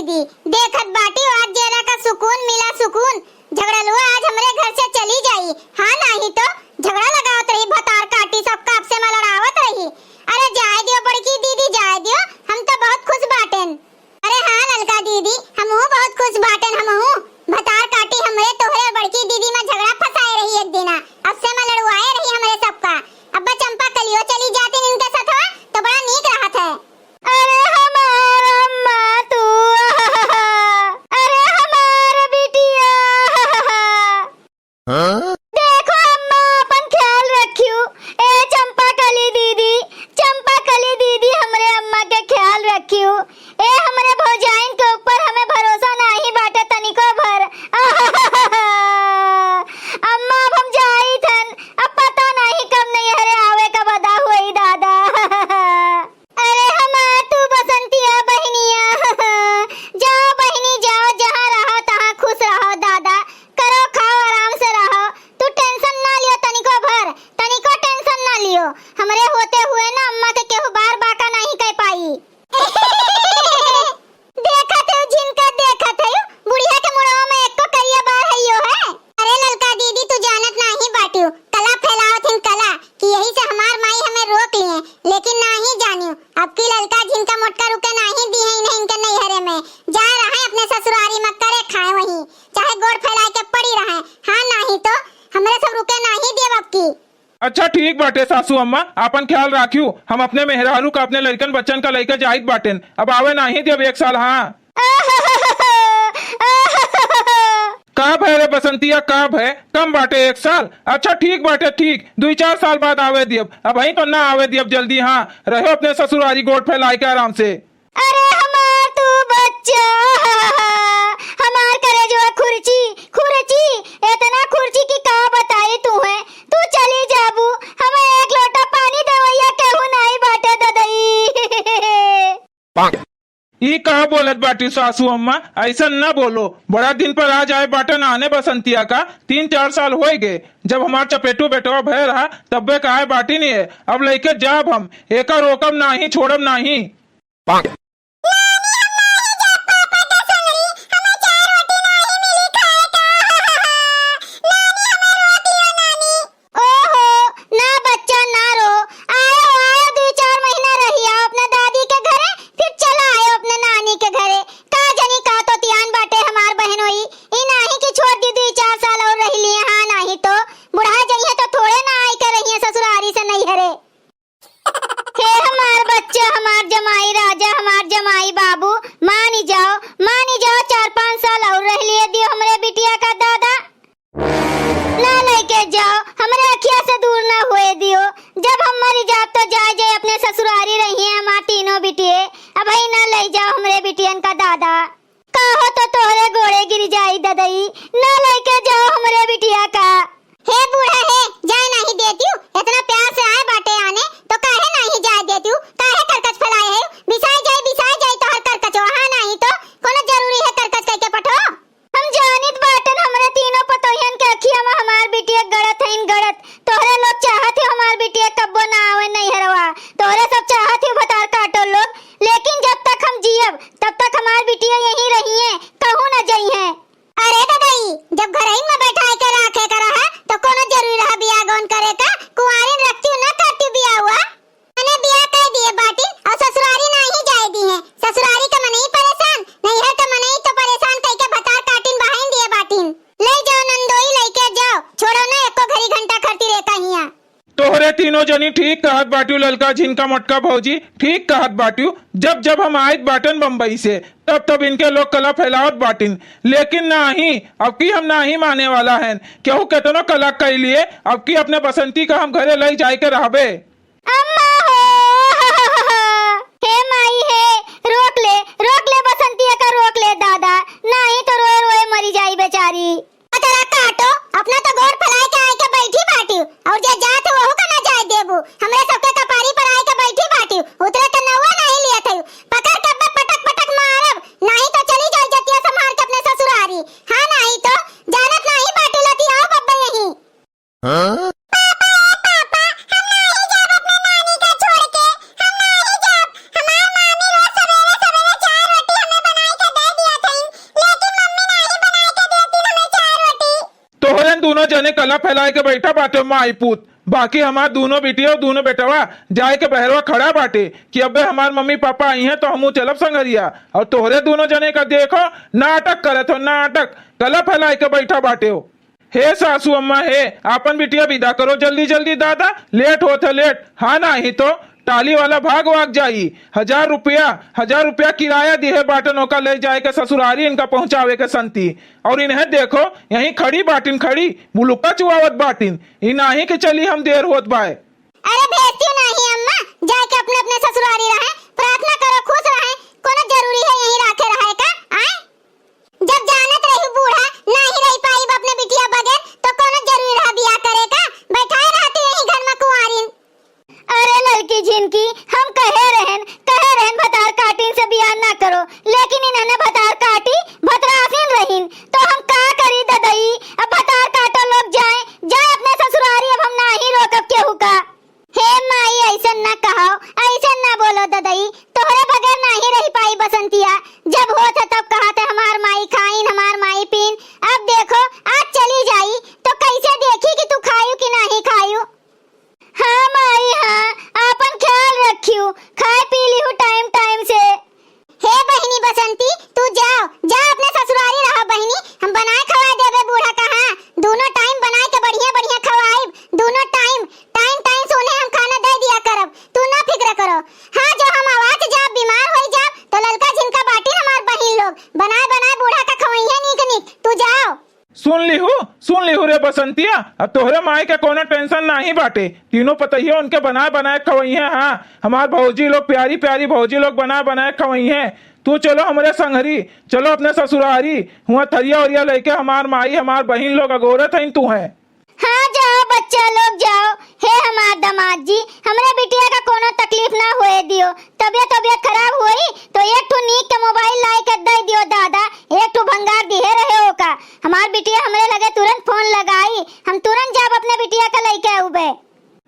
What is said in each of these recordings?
दीदी, देखत बाटी आज जरा का सुकून मिला, सुकून। झगड़लुआ आज हमरे घर से चली जाई, हाँ नहीं तो झगड़ा लगावत रही, भतार काटी सब काप से लड़ावत रही। अरे जाए दियो बड़की दीदी, जाए दियो, हम तो बहुत खुश बाटेन। अरे हाँ ललका दीदी, हमहू बहुत खुश बाटेन। हमहू भतार काटी हमरे तोहरे बड़की दीदी में झगड़ा फसाए रही एक दिन, अब से मैं लड़वाए रही हमरे सबका। अब्बा चंपा कलियो चली जाती इनके साथ तो बड़ा नीक रहत है। अरे हमार अम्मा तू, अरे हमार बिटिया, देखो अम्मा अपन ख्याल रखियो। ए चंपा कली दीदी हमरे अम्मा के ख्याल रखियो। ए हमरे भौजाइन के ऊपर हमें भरोसा नहीं बाटे तनिको भर। अम्मा अब हम जाई थन, अब पता नहीं कब नहीं हरे आवे का बदा हुई दादा। अरे हमार तू बसंतिया बहनिया, जाओ बहनी जाओ, जहाँ रहो तहाँ खुश रहो दादा, करो खाओ आराम से रहो। तू टेंशन ना लियो तनिको भर, तनिको टेंशन ना लियो। हमरे होते हुए ना अम्मा के केहू बार बाका नहीं कह पाई। देखत है जिनका देखत है बुढ़िया के मुड़वा में एको करिया बार हइयो है। अरे ललका दीदी तू जानत नहीं बाटियो, कला फैलावत हिन कला कि यही से हमार माई हमें रोक लिए, लेकिन नहीं जानियो अब की ललका जिनका मोटका रुके नहीं दी है इन्हें इनके नैहरे में जा रहा है अपने ससुरारी में करे खाए वहीं, चाहे गोड़ फैला के पड़ी रहे। हाँ नहीं तो हमरे सब रुके नहीं देव अब की। अच्छा ठीक बाटे सासू अम्मा, आपन ख्याल राखियो। हम अपने मेहरारू का अपने लड़कन बच्चन का लड़का जाहिद बाटेन, अब आवे नहीं जब 1 साल। हाँ कब है रे बसंतिया, कब है? कम बाटे 1 साल। अच्छा ठीक बाटे, ठीक 2-4 साल बाद आवे दियब, अब वही तो ना आवे दियब जल्दी। हाँ रहो अपने ससुरारी गोड़ फैलाए के आराम से। अरे हमार तू बच्चा, हमार करे जो खुर्ची खुर्ची, इतना खुर्ची की का बताई तू है। तू चली जाबू, हमें एक लोटा पानी देवैया केहू नहीं बाटे ददई। ई कहा बोलत बाटी सासू अम्मा, ऐसा न बोलो। बड़ा दिन पर आज आए बाटन आने बसंतिया का 3-4 साल हो गए। जब हमार चपेटू बेटवा भय रहा तब का आए बाटी नहीं है। अब लेके जाब हम, एका रोकब नहीं छोड़ब नहीं। तीनों जनी ठीक कहत बाटू ललका झिनका मोटका भौजी, ठीक कहत बाटू। जब जब हम आयत बाटन बम्बई से तब तब इनके लोग कला फैलावत बाटिन, लेकिन नहीं अब की हम नहीं माने वाला है। क्यों केतनो कला कर लिए, अब की अपने बसंती का हम घरे ले जाए के रहबे। अम्मा हो हे माई हे, रोक ले बसंती का, रोक ले दादा, नहीं तो रोए रोए मरी जाई बेचारी। तेरा काटो अपना तो गोड़ फैलाए के आए के बैठी बाटी, और जे जात हो का ना जाए देबू। हमरे सबके कपारी पर आए के बैठी बाटी, उतरे के नौवा नहीं लिया थे। पकड़ के पटक पटक मारब, नहीं तो चली जाई जतिया संभाल के अपने ससुरारी। हाँ नहीं तो जानत नहीं बाटी लती आओ बब्बा यहीं। हाँ? पापा हम नहीं जाब अपने नानी का छोड़ के, हम नहीं जाब, हमार मामी जने कला फैलाए के बैठा बाटे माई पूत। बाकी हमार दोनों बेटिया और दोनों बेटवा जाए के बहरवा खड़ा बाटे कि अबे हमार मम्मी पापा आई हैं तो हमू चलब संगरिया, और तोहरे दोनों जने का देखो नाटक करे तो नाटक कला फैलाए के बैठा बाटे हो। हे सासू अम्मा हे, आपन बिटिया विदा करो जल्दी जल्दी दादा, लेट होते लेट। हाँ नहीं तो टाली वाला भाग वाग जाई। 1000 रुपया किराया दिए बाटन ओका ले जाए के ससुरारी इनका पहुंचावे के संती, और इन्हें देखो यहीं खड़ी बाटिन खड़ी मुलुका चुआवत बाटिन। इनाही के चली हम देर होत बाय। अरे भेजती नहीं अम्मा, जाके अपने अपने ससुरारी रहे, प्रार्थना करो खुश रहे, कोनो जरूरी है यहीं रखे रहे का? आए जब जानत रही बूढ़ा नहीं रह पाई अपने बिटिया बगैर तो कोनो जरूरी रहा बियाह करे का? बैठाए रहती यहीं घर में कुंवारिन। अरे लड़की जिनकी हम कहे रहन भतार काटिन से बियाह ना करो, लेकिन इन्होंने भतार काटी भतरासिन रहीन, तो हम का करी ददई? अब भतार काटो लोग जाए अपने ससुरारी, अब हम ना ही रोकब केहू का। हे माई ऐसा ना कहो, ऐसा ना बोलो ददई, तोहरे बगैर नहीं रह पाई बसंतिया। जब होत है तब कहा थे हमार माई खाइन हमार माई पीन, अब देखो आज चली जाई तो कैसे देखी कि तू खायू कि नहीं खायू। हाँ माई हाँ, आपन ख्याल रखियो, खाए पी लियो टाइम टाइम से। हे बहनी बसंती, तू जा अपने ससुरारी रहो बहनी, हम बनाए खवाए देबे बूढ़ा कहा, दोनों टाइम बनाए के बढ़िया बढ़िया खवाइब, दोनों टाइम सोने हम खाना दे दिया करब, तू ना फिक्र करो। हाँ जो हम आवाज जाब बीमार हो जाब तो ललका जिनका बाटी हमार बहिन लोग बनाए बूढ़ा का खवैया नीक नीक, तू जाओ। सुन लिहू रे बसंतिया, अब तोहरे माई के कोनो टेंशन नहीं बाटे, तीनों पतइया उनके बनाए खवैया। हाँ हमार भौजी लोग प्यारी प्यारी भौजी लोग बनाए खवैया। तू चलो हमारे संगरी, चलो अपने ससुरारी, हुआ थरिया उरिया लेके हमार माई हमार बहिन लोग अगोरत हैं तू है। हाँ जाओ बच्चा लोग जाओ। हे हमार दामाद जी, हमरे बिटिया का कोनो तकलीफ ना होए दियो, तबियत खराब हुई तो एक ठो नीक के मोबाइल लाई के दे दियो दादा, एक ठो भंगार दिए रहे हो का। हमार बिटिया हमरे लगे तुरंत फोन लगाई, हम तुरंत जाब अपने बिटिया का लेके आउबे।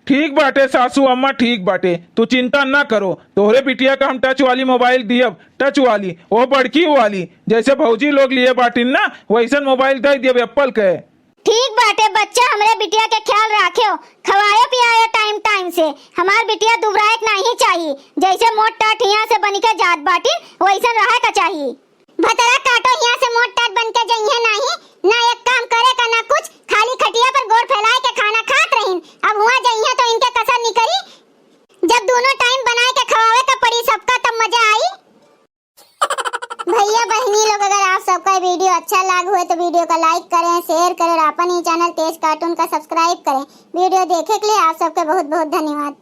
ठीक बाटे सासू अम्मा ठीक बाटे, तू चिंता ना करो, तोहरे बिटिया का हम टच वाली मोबाइल दियब, टच वाली वो बड़की वाली, जैसे भौजी लोग लिए बाटिन ना वैसन मोबाइल दे दियब एप्पल के। ठीक बाटे बच्चा, हमरे बिटिया के ख्याल राखियो, खवायो पियायो टाइम से। हमार बिटिया दुबराएक नहीं चाहिए, जैसे मोट टाट यहाँ से बन के जात बाटी वैसन रहे का चाहिए। भतरा काटो यहाँ से मोट टाट बन के जइहे नहीं, ना एक काम करे का ना कुछ, खाली खटिया पर गोड़ फैलाए के खाना खात रहीन। अब हुआ जइहे तो इनके कसर निकली, जब दोनों टाइम बनाए के खवावे का पड़ी सबका तब मजा आई। भैया बहनी लोग, अगर आप सबका वीडियो अच्छा लगा हुए तो वीडियो को लाइक करें, शेयर करें और अपन ही चैनल तेज कार्टून का सब्सक्राइब करें। वीडियो देखे के लिए आप सबका बहुत बहुत धन्यवाद।